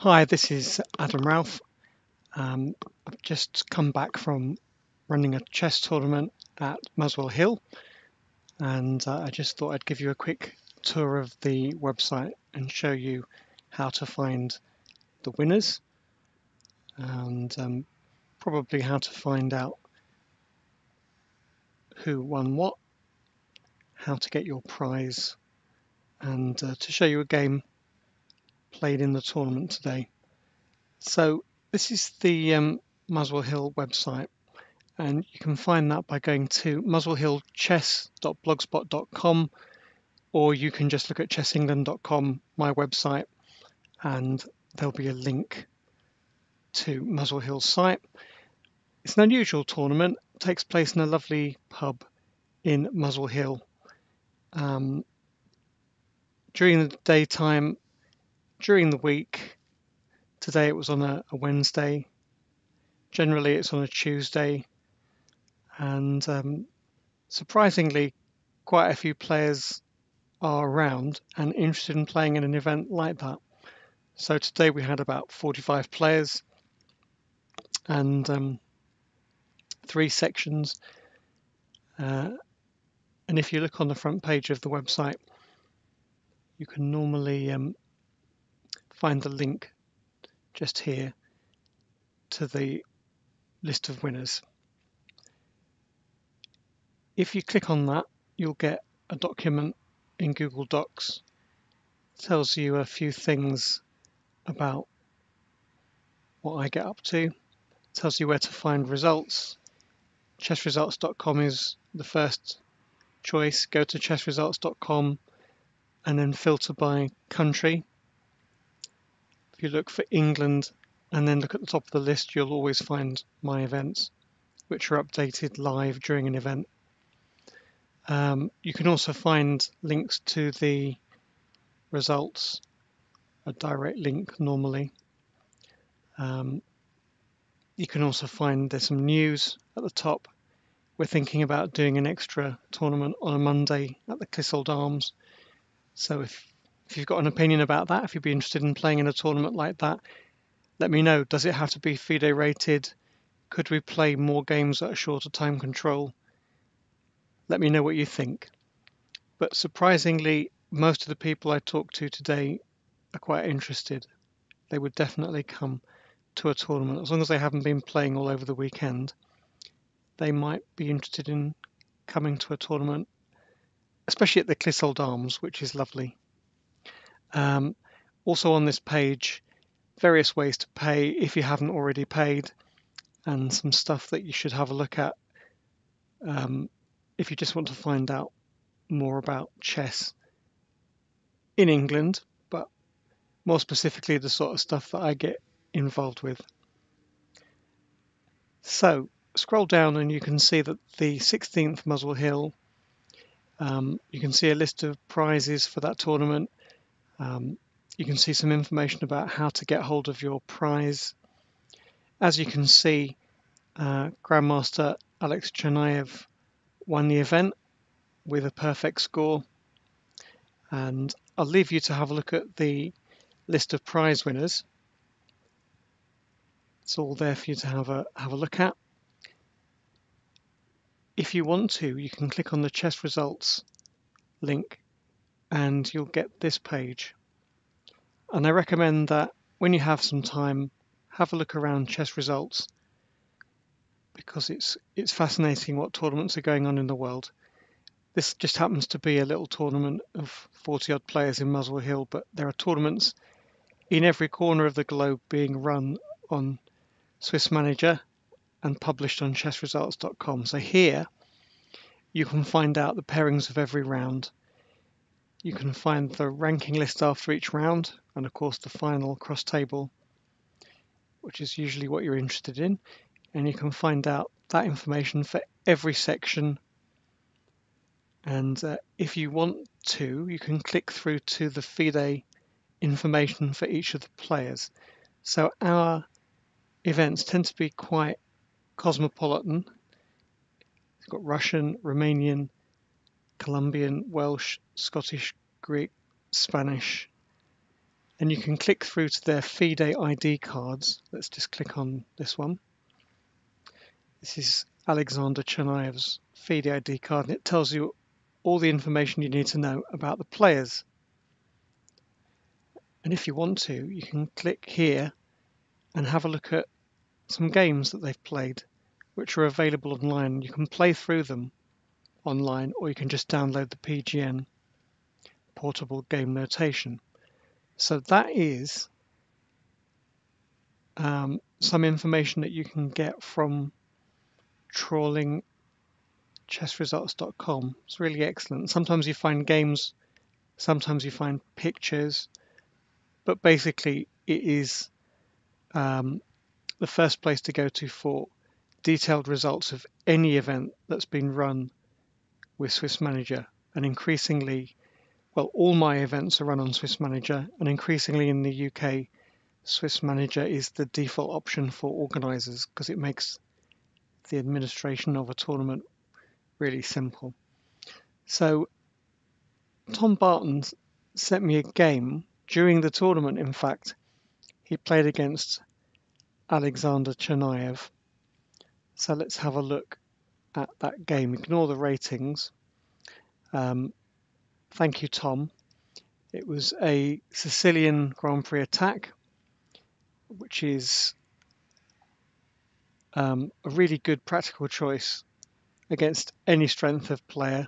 Hi, this is Adam Ralph. I've just come back from running a chess tournament at Muswell Hill, and I just thought I'd give you a quick tour of the website and show you how to find the winners and probably how to find out who won what, how to get your prize, and to show you a game played in the tournament today. So this is the Muswell Hill website. And you can find that by going to muswellhillchess.blogspot.com, or you can just look at chessengland.com, my website, and there'll be a link to Muswell Hill's site. It's an unusual tournament. It takes place in a lovely pub in Muswell Hill. During the daytime, during the week, today it was on a Wednesday. Generally, it's on a Tuesday. And surprisingly, quite a few players are around and interested in playing in an event like that. So today we had about 45 players and 3 sections. And if you look on the front page of the website, you can normally find the link just here to the list of winners. If you click on that, you'll get a document in Google Docs. It tells you a few things about what I get up to. It tells you where to find results. Chessresults.com is the first choice. Go to chessresults.com and then filter by country. If you look for England and then look at the top of the list, you'll always find my events, which are updated live during an event. You can also find links to the results, a direct link normally. You can also find there's some news at the top. We're thinking about doing an extra tournament on a Monday at the Clissold Arms. So if you've got an opinion about that, if you'd be interested in playing in a tournament like that, let me know. Does it have to be FIDE rated? Could we play more games at a shorter time control? Let me know what you think. But surprisingly, most of the people I talked to today are quite interested. They would definitely come to a tournament. As long as they haven't been playing all over the weekend, they might be interested in coming to a tournament, especially at the Clissold Arms, which is lovely. Also on this page, various ways to pay if you haven't already paid, and some stuff that you should have a look at if you just want to find out more about chess in England, but more specifically the sort of stuff that I get involved with. So scroll down and you can see that the 16th Muswell Hill, you can see a list of prizes for that tournament. You can see some information about how to get hold of your prize. As you can see, Grandmaster Alex Chernayev won the event with a perfect score. And I'll leave you to have a look at the list of prize winners. It's all there for you to have a look at. If you want to, you can click on the chess results link and you'll get this page. And I recommend that when you have some time, have a look around chess results, because it's fascinating what tournaments are going on in the world. This just happens to be a little tournament of 40 odd players in Muswell Hill, but there are tournaments in every corner of the globe being run on Swiss Manager and published on chessresults.com. So here you can find out the pairings of every round. You can find the ranking list after each round, and of course the final cross table, which is usually what you're interested in. And you can find out that information for every section. And if you want to, you can click through to the FIDE information for each of the players. So our events tend to be quite cosmopolitan. It's got Russian, Romanian, Colombian, Welsh, Scottish, Greek, Spanish, and you can click through to their FIDE ID cards. Let's just click on this one. This is Alexander Chernaev's FIDE ID card, and it tells you all the information you need to know about the players. And if you want to, you can click here and have a look at some games that they've played, which are available online. You can play through them online, or you can just download the PGN portable game notation. So that is some information that you can get from trawling chessresults.com. It's really excellent. Sometimes you find games, sometimes you find pictures, but basically it is the first place to go to for detailed results of any event that's been run with Swiss Manager. And increasingly, well, all my events are run on Swiss Manager, and increasingly in the UK, Swiss Manager is the default option for organisers because it makes the administration of a tournament really simple. So Tom Barton sent me a game during the tournament. In fact, he played against Alexander Chernaev. So let's have a look at that game. Ignore the ratings. Thank you, Tom. It was a Sicilian Grand Prix attack, which is a really good practical choice against any strength of player.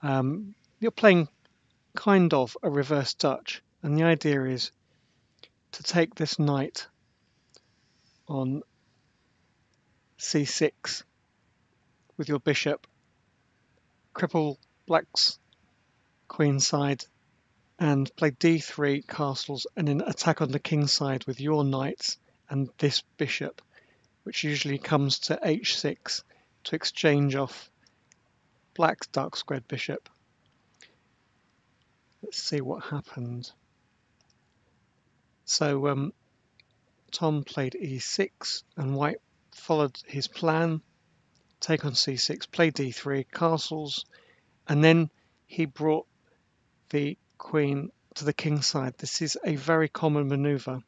You're playing kind of a reverse Dutch, and the idea is to take this knight on c6 with your bishop, cripple black's queen side, and play d3 castles, and then attack on the king side with your knights and this bishop, which usually comes to h6 to exchange off black's dark squared bishop. Let's see what happened. So Tom played e6, and white followed his plan, take on c6, play d3, castles, and then he brought the queen to the king side. This is a very common maneuver,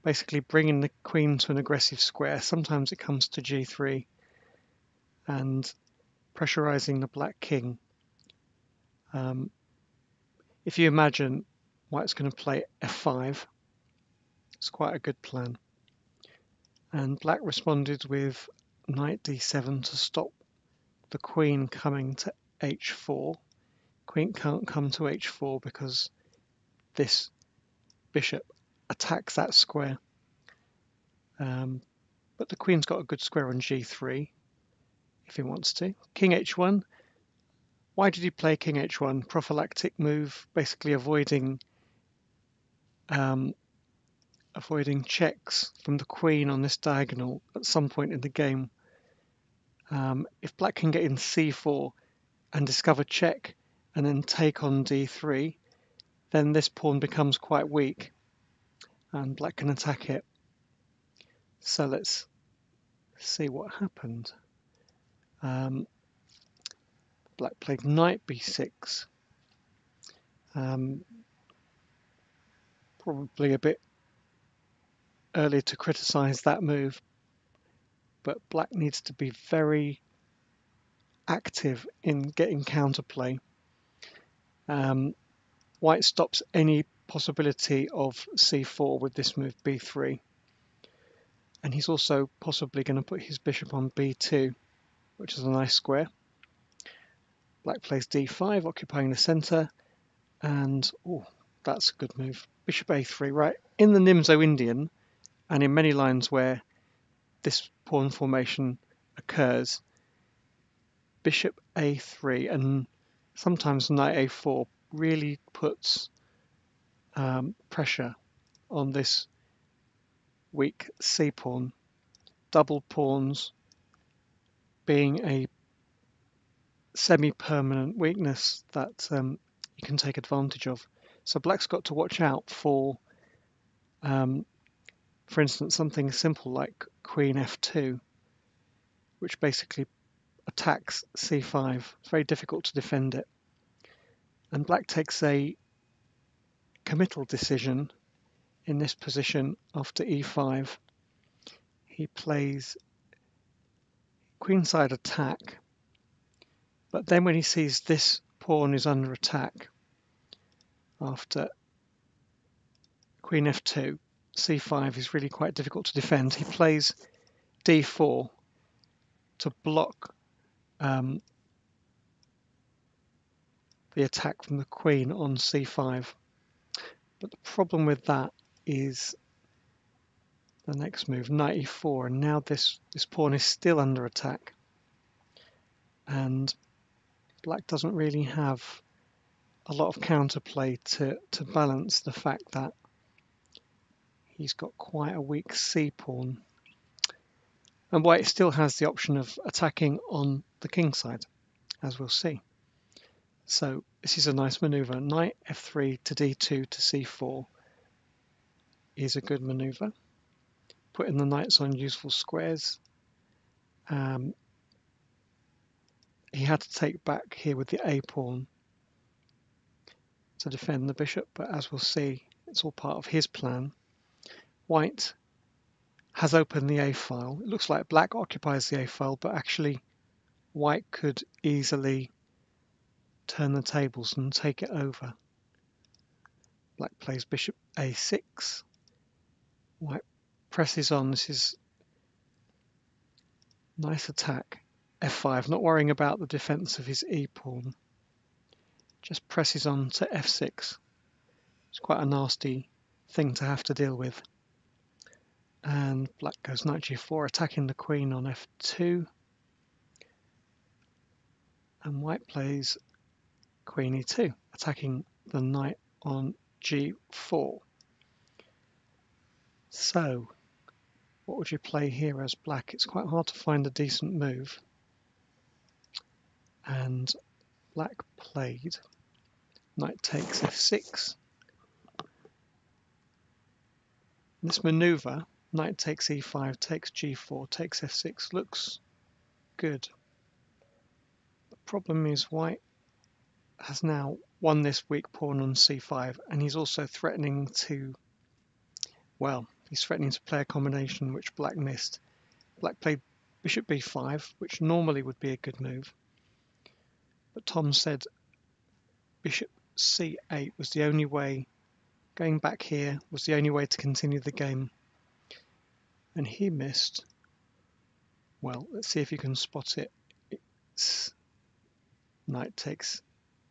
basically bringing the queen to an aggressive square. Sometimes it comes to g3 and pressurizing the black king. If you imagine white's going to play f5, it's quite a good plan. And black responded with knight d7 to stop the queen coming to h4. Queen can't come to h4 because this bishop attacks that square. But the queen's got a good square on g3 if he wants to. King h1. Why did he play king h1? Prophylactic move, basically avoiding checks from the queen on this diagonal at some point in the game. If black can get in c4 and discover check and then take on d3, then this pawn becomes quite weak and black can attack it. So let's see what happened. Black played knight b6. Probably a bit early to criticize that move, but black needs to be very active in getting counterplay. White stops any possibility of c4 with this move b3, and he's also possibly going to put his bishop on b2, which is a nice square. Black plays d5, occupying the center, and that's a good move. Bishop a3, right? In the Nimzo-Indian, and in many lines where this pawn formation occurs, bishop a3 and sometimes knight a4 really puts pressure on this weak c-pawn. Double pawns being a semi-permanent weakness that you can take advantage of. So black's got to watch out for instance, something simple like queen f2, which basically attacks c5. It's very difficult to defend it. And black takes a committal decision in this position after e5. He plays queenside attack, but then when he sees this pawn is under attack after queen f2, c5 is really quite difficult to defend. He plays d4 to block the attack from the queen on c5. But the problem with that is the next move, knight e4, and now this pawn is still under attack. And black doesn't really have a lot of counterplay to balance the fact that he's got quite a weak c pawn. And white still has the option of attacking on the king side, as we'll see. So this is a nice maneuver. Knight f3 to d2 to c4 is a good maneuver. Putting the knights on useful squares. He had to take back here with the a pawn to defend the bishop, but as we'll see, it's all part of his plan. White has opened the a file. It looks like black occupies the a file, but actually white could easily turn the tables and take it over. Black plays bishop a6. White presses on. This is nice attack. f5, not worrying about the defense of his e pawn. Just presses on to f6. It's quite a nasty thing to have to deal with. And black goes knight g4, attacking the queen on f2. And white plays queen e2, attacking the knight on g4. So, what would you play here as black? It's quite hard to find a decent move. And black played knight takes f6. This maneuver, knight takes e5, takes g4, takes f6, looks good. The problem is white has now won this weak pawn on c5, and he's also threatening to, well, he's threatening to play a combination which black missed. Black played bishop b5, which normally would be a good move, but Tom said bishop c8 was the only way, going back here was the only way to continue the game, and he missed. Well, let's see if you can spot it. It's knight takes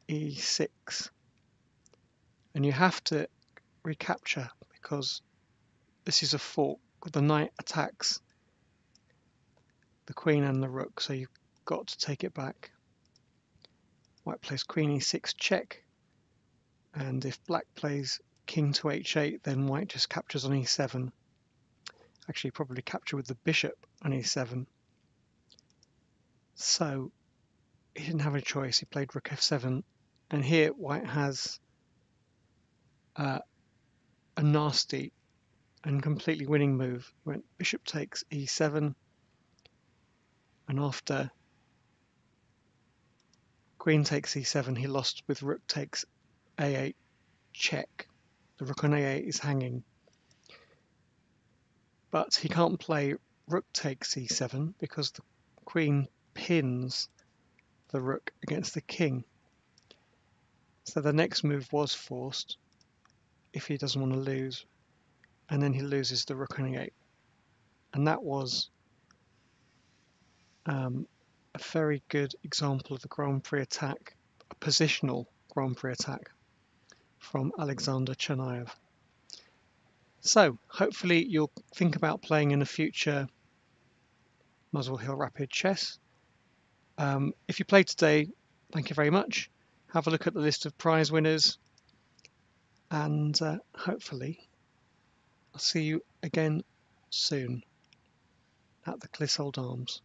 e6, and you have to recapture because this is a fork. The knight attacks the queen and the rook, so you've got to take it back. White plays queen e6 check, and if black plays king to h8, then white just captures on e7. Actually, probably capture with the bishop on e7. So he didn't have a choice. He played rook f7, and here white has a nasty and completely winning move. He went bishop takes e7, and after queen takes e7, he lost with rook takes a8 check. The rook on a8 is hanging, but he can't play rook takes e7 because the queen pins the rook against the king. So the next move was forced if he doesn't want to lose, and then he loses the rook on e8, and that was a very good example of the Grand Prix attack, a positional Grand Prix attack from Alexander Chernayev. So hopefully you'll think about playing in a future Muswell Hill Rapid Chess. If you played today, thank you very much. Have a look at the list of prize winners, and hopefully I'll see you again soon at the Clissold Arms.